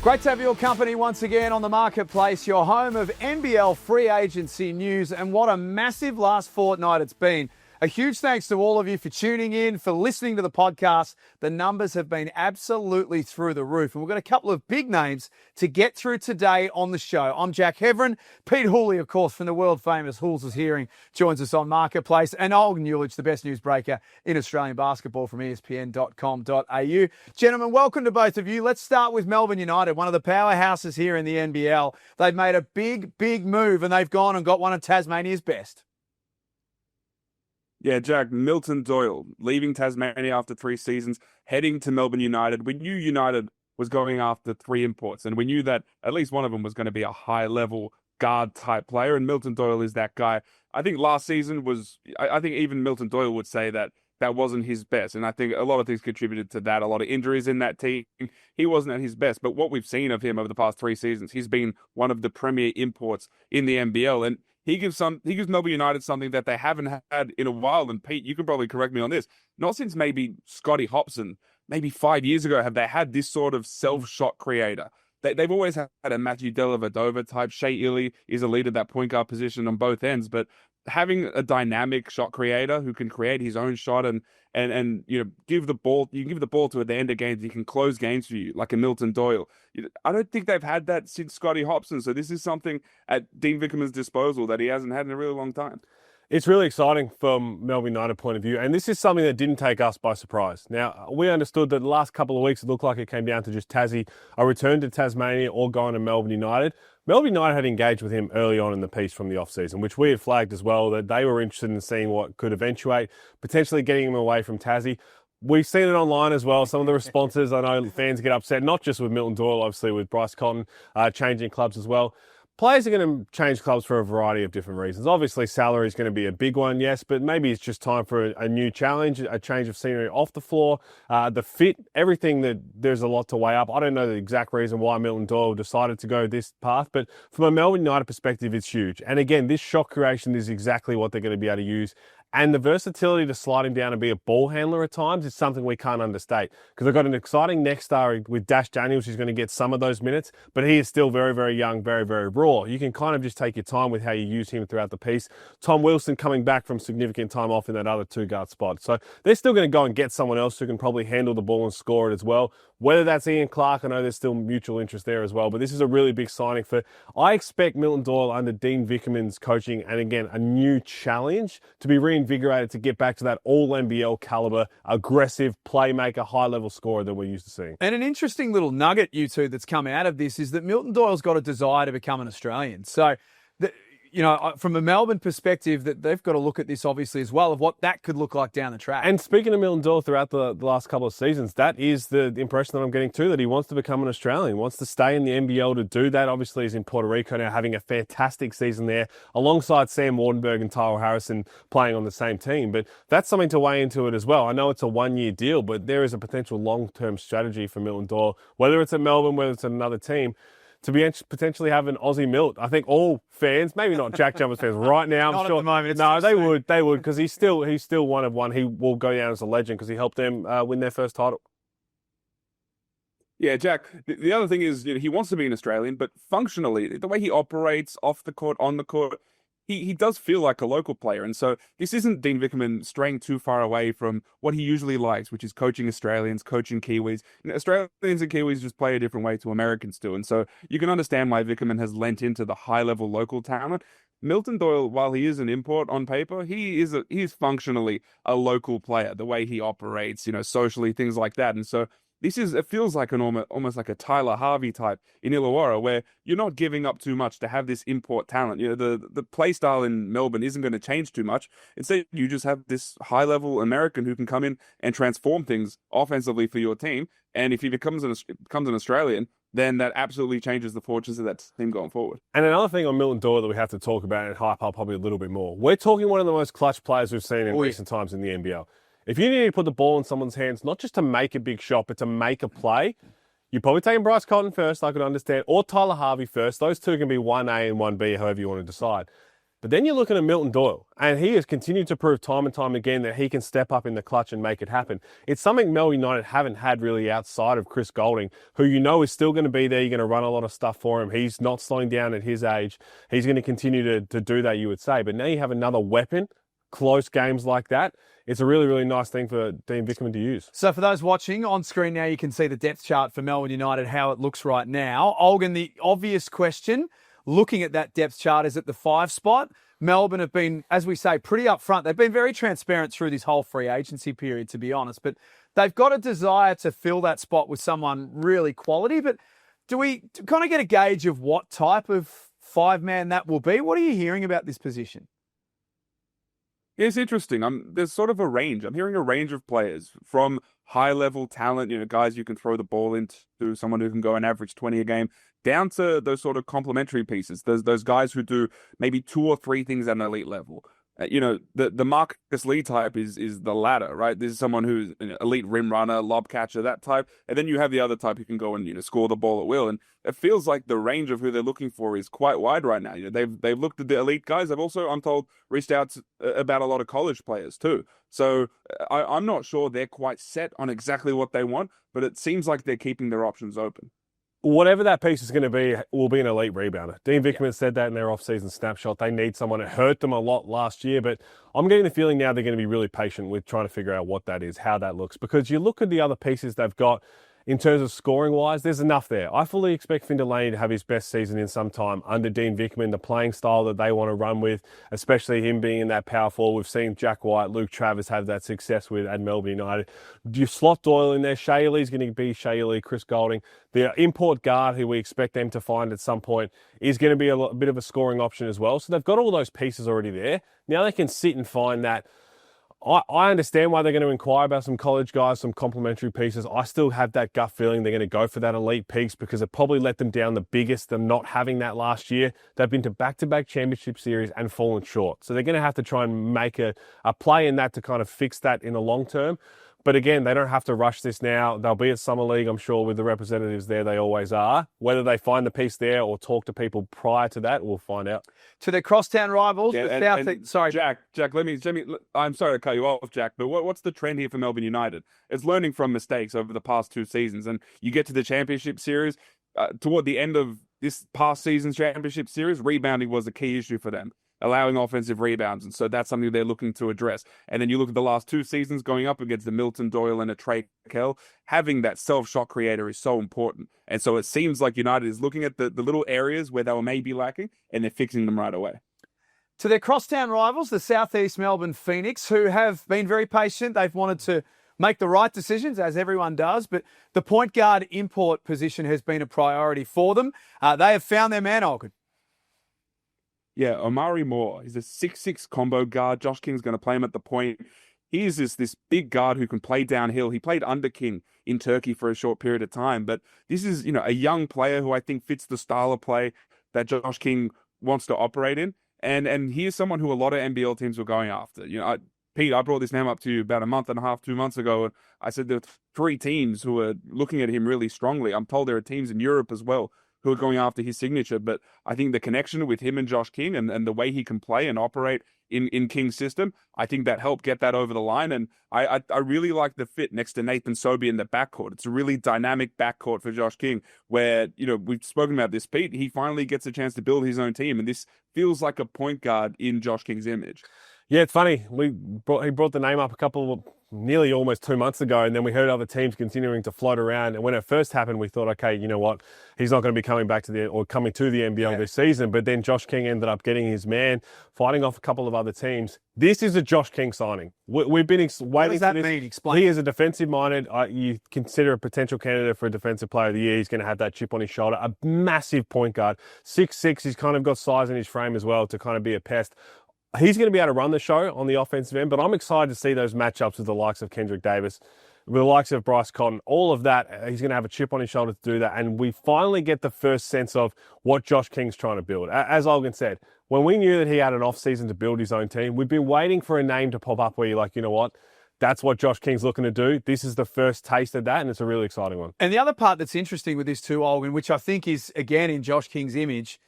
Great to have your company once again on the Marketplace, your home of NBL free agency news, and what a massive last fortnight it's been. A huge thanks to all of you for tuning in, for listening to the podcast. The numbers have been absolutely through the roof, and we've got a couple of big names to get through today on the show. I'm Jack Heverin. Pete Hooley, of course, from the world-famous Hools's Hearing, joins us on Marketplace, and Olgun Ulich, the best newsbreaker in Australian basketball from ESPN.com.au. Gentlemen, welcome to both of you. Let's start with Melbourne United, one of the powerhouses here in the NBL. They've made a big move, and they've gone and got one of Tasmania's best. Yeah, Jack, Milton Doyle, leaving Tasmania after 3 seasons, heading to Melbourne United. We knew United was going after 3 imports, and we knew that at least one of them was going to be a high-level guard-type player, and Milton Doyle is that guy. I think last season I think even Milton Doyle would say that wasn't his best, and I think a lot of things contributed to that. A lot of injuries in that team. He wasn't at his best, but what we've seen of him over the past 3 seasons, he's been one of the premier imports in the NBL, and he gives Melbourne United something that they haven't had in a while. And Pete, you can probably correct me on this. Not since maybe Scotty Hopson, maybe 5 years ago, have they had this sort of self-shot creator. They've always had a Matthew Dellavedova type. Shea Ely is a leader at that point guard position on both ends, but having a dynamic shot creator who can create his own shot and give the ball, you can give the ball to at the end of games, he can close games for you, like a Milton Doyle. I don't think they've had that since Scotty Hopson, so this is something at Dean Vickerman's disposal that he hasn't had in a really long time. It's really exciting from Melbourne United point of view, and this is something that didn't take us by surprise. Now, we understood that the last couple of weeks it looked like it came down to just Tassie, a return to Tasmania or going to Melbourne United. Melbourne United had engaged with him early on in the piece from the off-season, which we had flagged as well, that they were interested in seeing what could eventuate, potentially getting him away from Tassie. We've seen it online as well. Some of the responses, I know fans get upset, not just with Milton Doyle, obviously with Bryce Cotton changing clubs as well. Players are going to change clubs for a variety of different reasons. Obviously, salary is going to be a big one, yes, but maybe it's just time for a new challenge, a change of scenery off the floor, the fit, everything that there's a lot to weigh up. I don't know the exact reason why Milton Doyle decided to go this path, but from a Melbourne United perspective, it's huge. And again, this shot creation is exactly what they're going to be able to use. And the versatility to slide him down and be a ball handler at times is something we can't understate. Because they've got an exciting next star with Dash Daniels, who's going to get some of those minutes, but he is still very, very young, very, very raw. You can kind of just take your time with how you use him throughout the piece. Tom Wilson coming back from significant time off in that other 2-guard spot. So they're still going to go and get someone else who can probably handle the ball and score it as well. Whether that's Ian Clark, I know there's still mutual interest there as well, but this is a really big signing I expect Milton Doyle under Dean Vickerman's coaching, and again, a new challenge to be reinvigorated to get back to that all-NBL caliber, aggressive playmaker, high-level scorer that we're used to seeing. And an interesting little nugget, you two, that's come out of this is that Milton Doyle's got a desire to become an Australian. So, from a Melbourne perspective, that they've got to look at this obviously as well, of what that could look like down the track. And speaking of Milton Doyle throughout the last couple of seasons, that is the impression that I'm getting too, that he wants to become an Australian, wants to stay in the NBL to do that. Obviously, he's in Puerto Rico now, having a fantastic season there, alongside Sam Wardenberg and Tyler Harrison playing on the same team. But that's something to weigh into it as well. I know it's a 1-year deal, but there is a potential long-term strategy for Milton Doyle, whether it's at Melbourne, whether it's at another team, to be potentially have an Aussie Milt. I think all fans, maybe not JackJumpers fans right now, I'm not sure. At the moment, no, they would, because he's still one of one. He will go down as a legend because he helped them win their first title. Yeah, Jack, the other thing is, he wants to be an Australian, but functionally, the way he operates off the court, on the court, he does feel like a local player. And so this isn't Dean Vickerman straying too far away from what he usually likes, which is coaching Australians, coaching Kiwis. Australians and Kiwis just play a different way to Americans do. And so you can understand why Vickerman has lent into the high-level local talent. Milton Doyle, while he is an import on paper, he is functionally a local player, the way he operates, socially, things like that. And so it feels like almost like a Tyler Harvey type in Illawarra, where you're not giving up too much to have this import talent. The play style in Melbourne isn't going to change too much. Instead, you just have this high-level American who can come in and transform things offensively for your team. And if he becomes an Australian, then that absolutely changes the fortunes of that team going forward. And another thing on Milton Doyle that we have to talk about and hype up probably a little bit more. We're talking one of the most clutch players we've seen in recent times in the NBL. If you need to put the ball in someone's hands, not just to make a big shot, but to make a play, you're probably taking Bryce Cotton first, I could understand, or Tyler Harvey first. Those two can be 1A and 1B, however you want to decide. But then you're looking at Milton Doyle, and he has continued to prove time and time again that he can step up in the clutch and make it happen. It's something Melbourne United haven't had really outside of Chris Goulding, who you know is still going to be there. You're going to run a lot of stuff for him. He's not slowing down at his age. He's going to continue to do that, you would say. But now you have another weapon, close games like that. It's a really, really nice thing for Dean Vickerman to use. So for those watching on screen now, you can see the depth chart for Melbourne United, how it looks right now. Olgun, the obvious question, looking at that depth chart, is at the 5 spot. Melbourne have been, as we say, pretty upfront. They've been very transparent through this whole free agency period, to be honest. But they've got a desire to fill that spot with someone really quality. But do we kind of get a gauge of what type of 5-man that will be? What are you hearing about this position? Yeah, it's interesting. There's sort of a range. I'm hearing a range of players from high-level talent, guys you can throw the ball into, someone who can go and average 20 a game, down to those sort of complementary pieces. There's those guys who do maybe 2 or 3 things at an elite level. The Marcus Lee type is the latter, right? This is someone who's an elite rim runner, lob catcher, that type. And then you have the other type who can go and score the ball at will. And it feels like the range of who they're looking for is quite wide right now. They've looked at the elite guys. They've also, I'm told, reached out about a lot of college players too. So I'm not sure they're quite set on exactly what they want, but it seems like they're keeping their options open. Whatever that piece is going to be, will be an elite rebounder. Dean Vickerman said that in their off-season snapshot. They need someone. It hurt them a lot last year, but I'm getting the feeling now they're going to be really patient with trying to figure out what that is, how that looks. Because you look at the other pieces they've got in terms of scoring-wise, there's enough there. I fully expect Finn Delaney to have his best season in some time under Dean Vickerman, the playing style that they want to run with, especially him being in that power forward. We've seen Jack White, Luke Travers have that success with at Melbourne United. You slot Doyle in there. Shea Lee's going to be Shea Lee, Chris Goulding. The import guard, who we expect them to find at some point, is going to be a bit of a scoring option as well. So they've got all those pieces already there. Now they can sit and find that. I understand why they're going to inquire about some college guys, some complementary pieces. I still have that gut feeling they're going to go for that elite piece because it probably let them down the biggest, them not having that last year. They've been to back-to-back championship series and fallen short. So they're going to have to try and make a play in that to kind of fix that in the long term. But again, they don't have to rush this now. They'll be at Summer League, I'm sure, with the representatives there. They always are. Whether they find the piece there or talk to people prior to that, we'll find out. To their crosstown rivals, yeah, the South... Sorry. Jack, let me... I'm sorry to cut you off, Jack, but what's the trend here for Melbourne United? It's learning from mistakes over the past 2 seasons. And you get to the championship series, toward the end of this past season's championship series, rebounding was a key issue for them, allowing offensive rebounds. And so that's something they're looking to address. And then you look at the last 2 seasons going up against the Milton Doyle and a Trey Kell, having that self-shot creator is so important. And so it seems like United is looking at the little areas where they were maybe lacking, and they're fixing them right away. To their crosstown rivals, the South East Melbourne Phoenix, who have been very patient. They've wanted to make the right decisions, as everyone does, but the point guard import position has been a priority for them. They have found their man, Olgun. Yeah, Omari Moore. He's a 6'6" combo guard. Josh King's going to play him at the point. He is this big guard who can play downhill. He played under King in Turkey for a short period of time, but this is, a young player who I think fits the style of play that Josh King wants to operate in. And he is someone who a lot of NBL teams were going after. Pete, I brought this name up to you about a month and a half, 2 months ago, and I said there are 3 teams who are looking at him really strongly. I'm told there are teams in Europe as well who are going after his signature, but I think the connection with him and Josh King and the way he can play and operate in King's system, I think that helped get that over the line. And I really like the fit next to Nathan Sobey in the backcourt. It's a really dynamic backcourt for Josh King where, we've spoken about this, Pete. He finally gets a chance to build his own team, and this feels like a point guard in Josh King's image. Yeah, it's funny. He brought the name up nearly almost 2 months ago, and then we heard other teams continuing to float around. And when it first happened, we thought, okay, you know what? He's not going to be coming to the NBL this season. But then Josh King ended up getting his man, fighting off a couple of other teams. This is a Josh King signing. We've been waiting what does that for this. mean? Explain. He is a defensive-minded. You consider a potential candidate for a Defensive Player of the Year. He's going to have that chip on his shoulder. A massive point guard. 6'6". He's kind of got size in his frame as well to kind of be a pest. He's going to be able to run the show on the offensive end, but I'm excited to see those matchups with the likes of Kendrick Davis, with the likes of Bryce Cotton, all of that. He's going to have a chip on his shoulder to do that, and we finally get the first sense of what Josh King's trying to build. As Olgun said, when we knew that he had an off-season to build his own team, we've been waiting for a name to pop up where you're like, you know what? That's what Josh King's looking to do. This is the first taste of that, and it's a really exciting one. And the other part that's interesting with this too, Olgun, which I think is, again, in Josh King's image,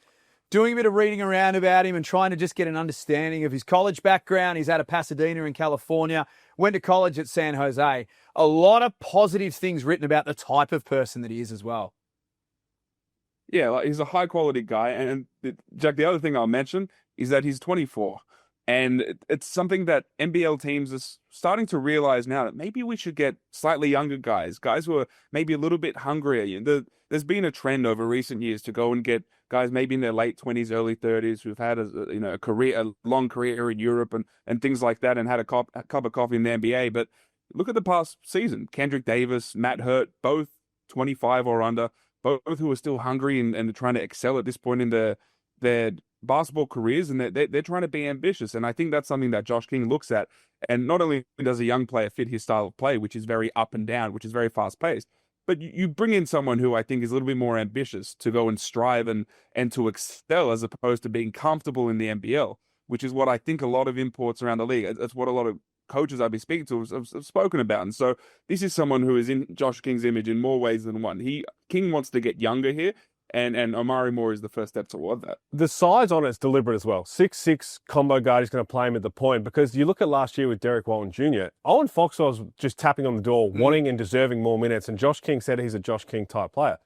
doing a bit of reading around about him and trying to just get an understanding of his college background. He's out of Pasadena in California, went to college at San Jose. A lot of positive things written about the type of person that he is as well. Yeah, like he's a high quality guy. And Jack, the other thing I'll mention is that he's 24. And it's something that NBL teams are starting to realize now, that maybe we should get slightly younger guys who are maybe a little bit hungrier. There's been a trend over recent years to go and get guys maybe in their late 20s, early 30s who've had a long career in Europe and things like that, and had a cup of coffee in the NBA. But look at the past season: Kendrick Davis, Matt Hurt, both 25 or under, both who are still hungry and trying to excel at this point in their basketball careers, and they're trying to be ambitious. And I think that's something that Josh King looks at. And not only does a young player fit his style of play, which is very up and down, which is very fast paced, but you bring in someone who I think is a little bit more ambitious to go and strive and to excel, as opposed to being comfortable in the NBL, which is what I think a lot of imports around the league, it's what a lot of coaches I've been speaking to have spoken about. And so this is someone who is in Josh King's image in more ways than one. King wants to get younger here, and Omari Moore is the first step toward that. The size on it's deliberate as well. 6'6" combo guard is going to play him at the point, because you look at last year with Derek Walton Jr., Owen Foxwell was just tapping on the door, wanting and deserving more minutes, and Josh King said he's a Josh King type player.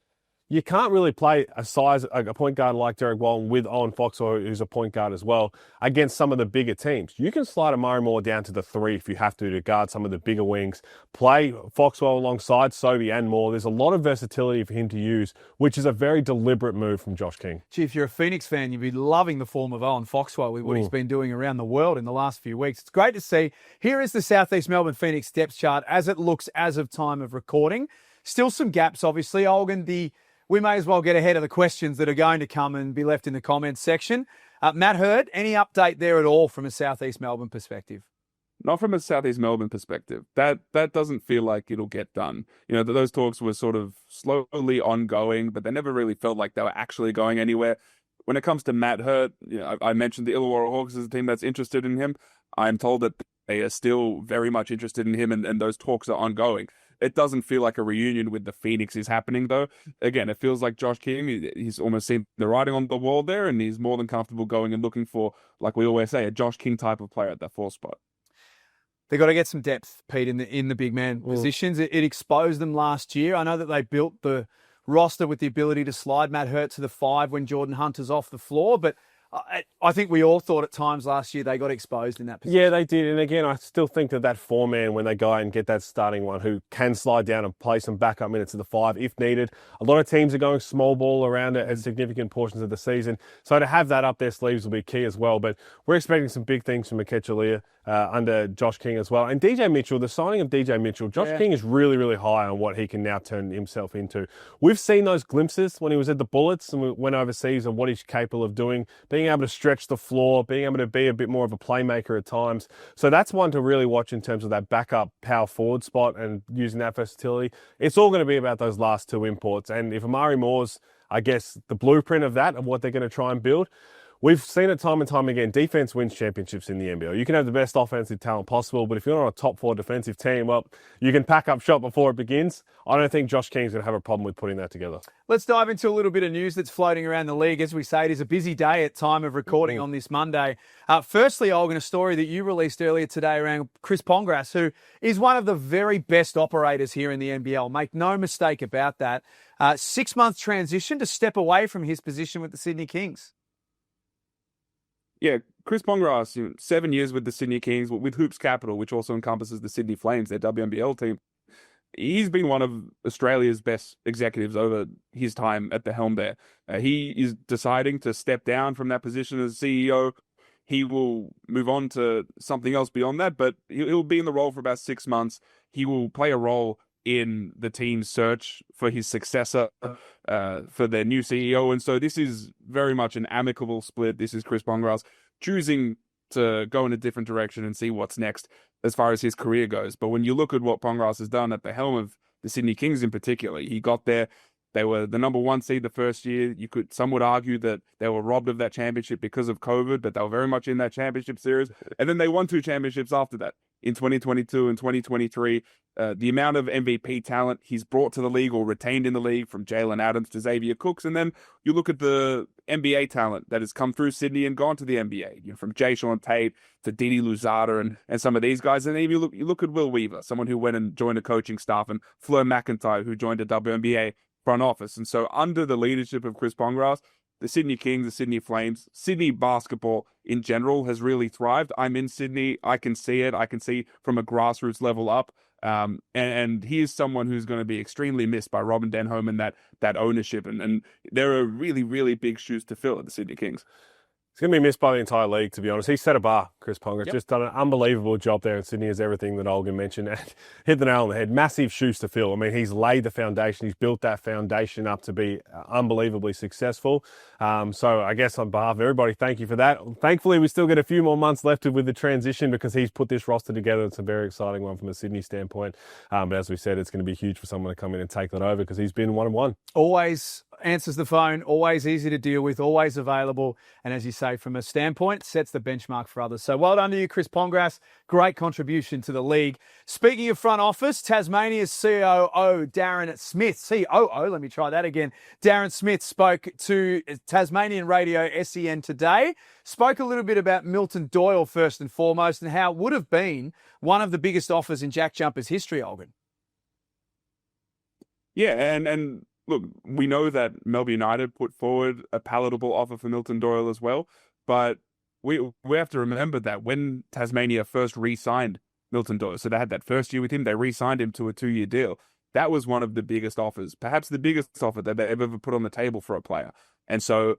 You can't really play a point guard like Derek Walton with Owen Foxwell, who's a point guard as well, against some of the bigger teams. You can slide Omari Moore down to the 3 if you have to guard some of the bigger wings. Play Foxwell alongside Sobey and Moore. There's a lot of versatility for him to use, which is a very deliberate move from Josh King. Gee, if you're a Phoenix fan, you'd be loving the form of Owen Foxwell with what he's been doing around the world in the last few weeks. It's great to see. Here is the South East Melbourne Phoenix depth chart as it looks as of time of recording. Still some gaps, obviously. Olgun, we may as well get ahead of the questions that are going to come and be left in the comments section. Matt Hurt, any update there at all from a South East Melbourne perspective? Not from a South East Melbourne perspective. That doesn't feel like it'll get done. Those talks were sort of slowly ongoing, but they never really felt like they were actually going anywhere. When it comes to Matt Hurt, I mentioned the Illawarra Hawks as a team that's interested in him. I'm told that they are still very much interested in him, and those talks are ongoing. It doesn't feel like a reunion with the Phoenix is happening, though. Again, it feels like Josh King, he's almost seen the writing on the wall there, and he's more than comfortable going and looking for, like we always say, a Josh King type of player at that 4 spot. They got to get some depth, Pete, in the big man positions. It exposed them last year. I know that they built the roster with the ability to slide Matt Hurt to the 5 when Jordan Hunter's off the floor, but I think we all thought at times last year they got exposed in that position. Yeah, they did. And again, I still think that 4-man, when they go out and get that starting one who can slide down and play some backup minutes to the 5 if needed. A lot of teams are going small ball around it at significant portions of the season. So to have that up their sleeves will be key as well. But we're expecting some big things from Makechalia under Josh King as well. And DJ Mitchell, the signing of DJ Mitchell, Josh King is really, really high on what he can now turn himself into. We've seen those glimpses when he was at the Bullets and we went overseas and what he's capable of doing, being able to stretch the floor, being able to be a bit more of a playmaker at times. So that's one to really watch in terms of that backup power forward spot and using that versatility. It's all going to be about those last 2 imports. And if Omari Moore's, I guess, the blueprint of that, of what they're going to try and build, we've seen it time and time again. Defense wins championships in the NBL. You can have the best offensive talent possible, but if you're not a top 4 defensive team, well, you can pack up shop before it begins. I don't think Josh King's going to have a problem with putting that together. Let's dive into a little bit of news that's floating around the league. As we say, it is a busy day at time of recording on this Monday. Firstly, Olgun, a story that you released earlier today around Chris Pongrass, who is one of the very best operators here in the NBL. Make no mistake about that. 6-month transition to step away from his position with the Sydney Kings. Yeah, Chris Pongrass, 7 years with the Sydney Kings, with Hoops Capital, which also encompasses the Sydney Flames, their WNBL team. He's been one of Australia's best executives over his time at the helm there. He is deciding to step down from that position as CEO. He will move on to something else beyond that, but he'll be in the role for about 6 months. He will play a role in the team's search for his successor, for their new CEO. And so this is very much an amicable split. This is Chris Pongrass choosing to go in a different direction and see what's next as far as his career goes. But when you look at what Pongrass has done at the helm of the Sydney Kings in particular, he got there. They were the number 1 seed the first year. Some would argue that they were robbed of that championship because of COVID, but they were very much in that championship series. And then they won 2 championships after that in 2022 and 2023. The amount of MVP talent he's brought to the league or retained in the league, from Jalen Adams to Xavier Cooks. And then you look at the NBA talent that has come through Sydney and gone to the NBA, from Jay Sean Tate to Didi Luzada and some of these guys. And then you look at Will Weaver, someone who went and joined a coaching staff, and Fleur McIntyre, who joined a WNBA front office. And so under the leadership of Chris Pongrass, the Sydney Kings, the Sydney Flames, Sydney basketball in general has really thrived. I'm in Sydney. I can see it. I can see from a grassroots level up. And he is someone who's going to be extremely missed by Robin Denholm and that ownership. And there are really, really big shoes to fill at the Sydney Kings. He's going to be missed by the entire league, to be honest. He set a bar, Chris Pongrass. Yep. Just done an unbelievable job there in Sydney, as everything that Olga mentioned. And hit the nail on the head. Massive shoes to fill. I mean, he's laid the foundation. He's built that foundation up to be unbelievably successful. So I guess on behalf of everybody, thank you for that. Thankfully, we still get a few more months left with the transition, because he's put this roster together. It's a very exciting one from a Sydney standpoint. But as we said, it's going to be huge for someone to come in and take that over, because he's been 1-1. Always answers the phone, always easy to deal with, always available. And as you say, from a standpoint, sets the benchmark for others. So well done to you, Chris Pongrass. Great contribution to the league. Speaking of front office, Tasmania's COO, Darren Smith, COO, let me try that again. Darren Smith spoke to Tasmanian radio SEN today, spoke a little bit about Milton Doyle first and foremost, and how it would have been one of the biggest offers in JackJumpers history, Olgun. Yeah, and look, we know that Melbourne United put forward a palatable offer for Milton Doyle as well, but we have to remember that when Tasmania first re-signed Milton Doyle, so they had that first year with him, they re-signed him to a 2-year deal. That was one of the biggest offers, perhaps the biggest offer that they've ever put on the table for a player. And so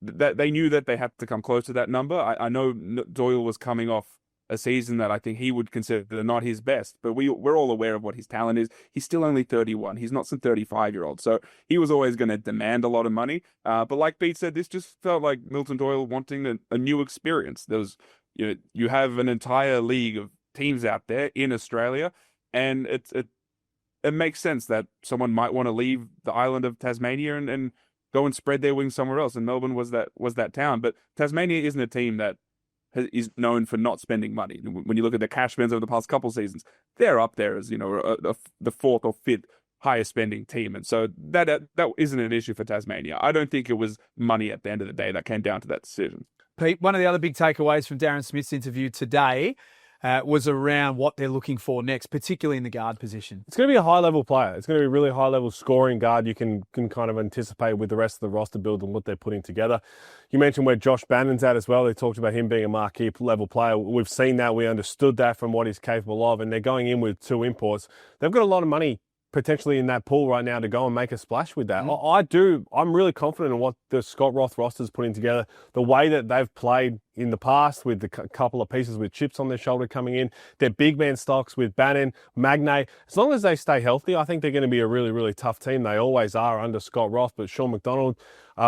that they knew that they had to come close to that number. I know Doyle was coming off a season that I think he would consider not his best, but we're all aware of what his talent is. He's still only 31. He's not some 35-year-old. So he was always going to demand a lot of money. But like Pete said, this just felt like Milton Doyle wanting a new experience. There was, you have an entire league of teams out there in Australia, and it makes sense that someone might want to leave the island of Tasmania and go and spread their wings somewhere else. And Melbourne was that town. But Tasmania isn't a team that is known for not spending money. When you look at the cash spends over the past couple of seasons, they're up there as the fourth or fifth highest spending team, and so that isn't an issue for Tasmania. I don't think it was money at the end of the day that came down to that decision. Pete, one of the other big takeaways from Darren Smith's interview today was around what they're looking for next, particularly in the guard position. It's going to be a high-level player. It's going to be a really high-level scoring guard you can kind of anticipate with the rest of the roster build and what they're putting together. You mentioned where Josh Bannon's at as well. They talked about him being a marquee-level player. We've seen that. We understood that from what he's capable of, and they're going in with 2 imports. They've got a lot of money potentially in that pool right now to go and make a splash with that. I'm really confident in what the Scott Roth roster's putting together. The way that they've played in the past with the couple of pieces with chips on their shoulder coming in, their big man stocks with Bannon, Magnay. As long as they stay healthy, I think they're going to be a really, really tough team. They always are under Scott Roth, but Sean McDonald,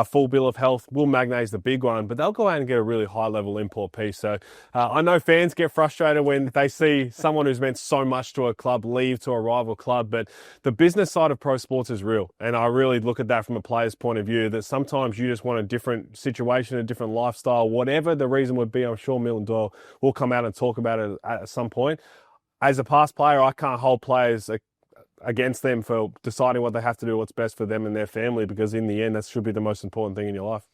full bill of health. Will Magnay's the big one, but they'll go out and get a really high-level import piece. So I know fans get frustrated when they see someone who's meant so much to a club leave to a rival club, but the business side of pro sports is real, and I really look at that from a player's point of view, that sometimes you just want a different situation, a different lifestyle, whatever the reason would be. I'm sure Milton Doyle will come out and talk about it at some point. As a past player, I can't hold players against them for deciding what they have to do, what's best for them and their family, because in the end, that should be the most important thing in your life.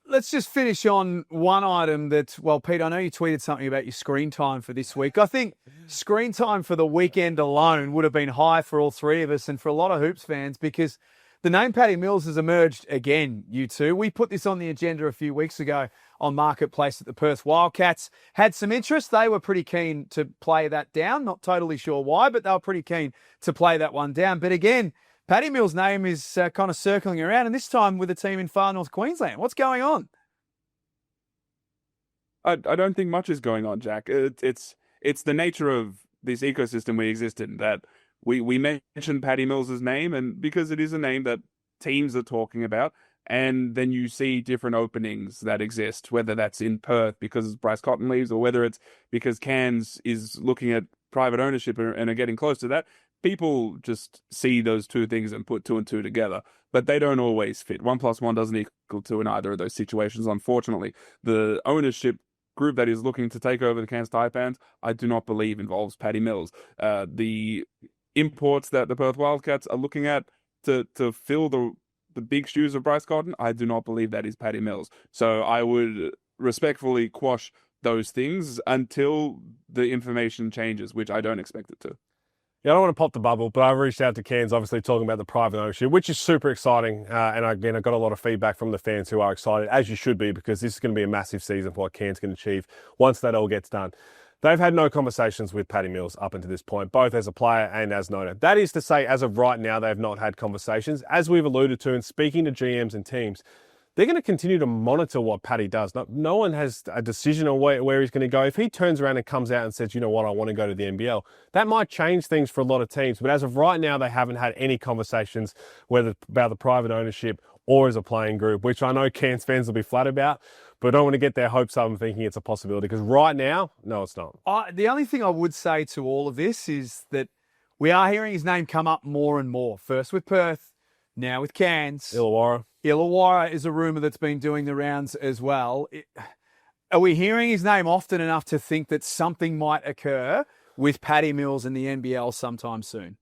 Let's just finish on one item that, well, Pete, I know you tweeted something about your screen time for this week. I think screen time for the weekend alone would have been high for all three of us and for a lot of Hoops fans, because the name Paddy Mills has emerged again, you two. We put this on the agenda a few weeks ago on Marketplace at the Perth Wildcats. Had some interest. They were pretty keen to play that down. Not totally sure why, but they were pretty keen to play that one down. But again, Paddy Mills' name is kind of circling around, and this time with a team in far north Queensland. What's going on? I don't think much is going on, Jack. It's the nature of this ecosystem we exist in, that we mention Paddy Mills' name, and because it is a name that teams are talking about, and then you see different openings that exist, whether that's in Perth because Bryce Cotton leaves, or whether it's because Cairns is looking at private ownership and are getting close to that. People just see those two things and put 2 and 2 together, but they don't always fit. 1 + 1 doesn't equal 2 in either of those situations, unfortunately. The ownership group that is looking to take over the Cairns Taipans, I do not believe involves Paddy Mills. The imports that the Perth Wildcats are looking at to fill the the big shoes of Bryce Cotton, I do not believe that is Paddy Mills. So I would respectfully quash those things until the information changes, which I don't expect it to. Yeah, I don't want to pop the bubble, but I've reached out to Cairns, obviously talking about the private ownership, which is super exciting. And again, I got a lot of feedback from the fans who are excited, as you should be, because this is going to be a massive season for what Cairns can achieve once that all gets done. They've had no conversations with Paddy Mills up until this point, both as a player and as an owner. That is to say, as of right now, they have not had conversations. As we've alluded to in speaking to GMs and teams, they're going to continue to monitor what Paddy does. No one has a decision on where he's going to go. If he turns around and comes out and says, you know what, I want to go to the NBL, that might change things for a lot of teams. But as of right now, they haven't had any conversations, whether about the private ownership or as a playing group, which I know Cairns fans will be flat about, but I don't want to get their hopes up and thinking it's a possibility, because right now, no, it's not. The only thing I would say to all of this is that we are hearing his name come up more and more. First with Perth, now with Cairns. Illawarra is a rumour that's been doing the rounds as well. Are we hearing his name often enough to think that something might occur with Paddy Mills in the NBL sometime soon?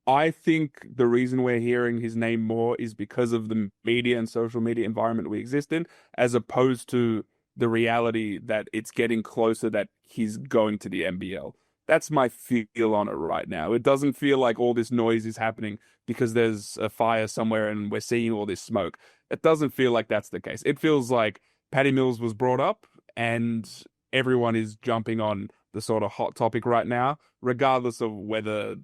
I think the reason we're hearing his name more is because of the media and social media environment we exist in, as opposed to the reality that it's getting closer that he's going to the NBL. That's my feel on it right now. It doesn't feel like all this noise is happening because there's a fire somewhere and we're seeing all this smoke. It doesn't feel like that's the case. It feels like Paddy Mills was brought up and everyone is jumping on the sort of hot topic right now, regardless of whether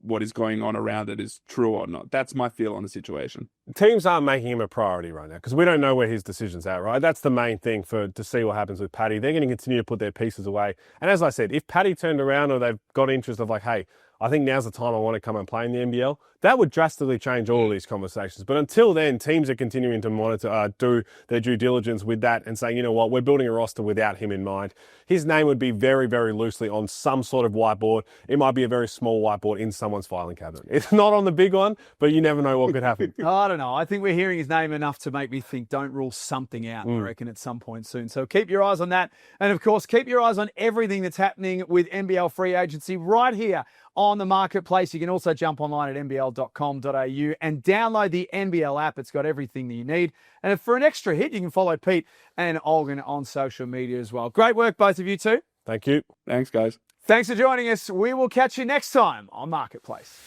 what is going on around it is true or not. That's my feel on the situation. Teams aren't making him a priority right now because we don't know where his decision's at, right? That's the main thing to see what happens with Paddy. They're going to continue to put their pieces away. And as I said, if Paddy turned around or they've got interest of like, hey, I think now's the time I want to come and play in the NBL, that would drastically change all of these conversations. But until then, teams are continuing to monitor, do their due diligence with that and saying, you know what, we're building a roster without him in mind. His name would be very, very loosely on some sort of whiteboard. It might be a very small whiteboard in someone's filing cabinet. It's not on the big one, but you never know what could happen. I don't know. I think we're hearing his name enough to make me think don't rule something out, I reckon, at some point soon. So keep your eyes on that. And, of course, keep your eyes on everything that's happening with NBL free agency right here on the marketplace. You can also jump online at nbl.com.au and download the NBL app. It's got everything that you need. And for an extra hit, you can follow Pete and Olgun on social media as well. Great work, both of you two. Thank you. Thanks, guys. Thanks for joining us. We will catch you next time on Marketplace.